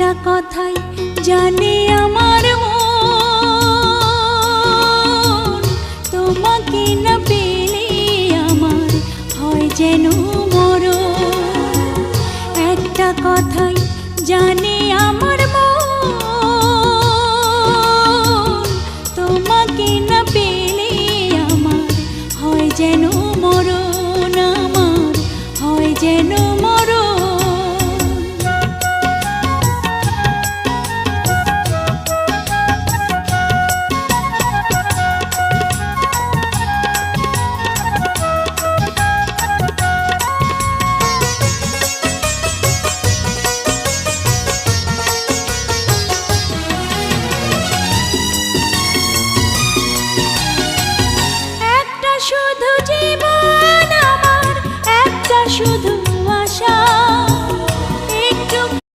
একটা কথাই জানে আমার মন, তোমাকে না পেলে আমার হয় যেন মরণ। একটা কথাই জানে আমার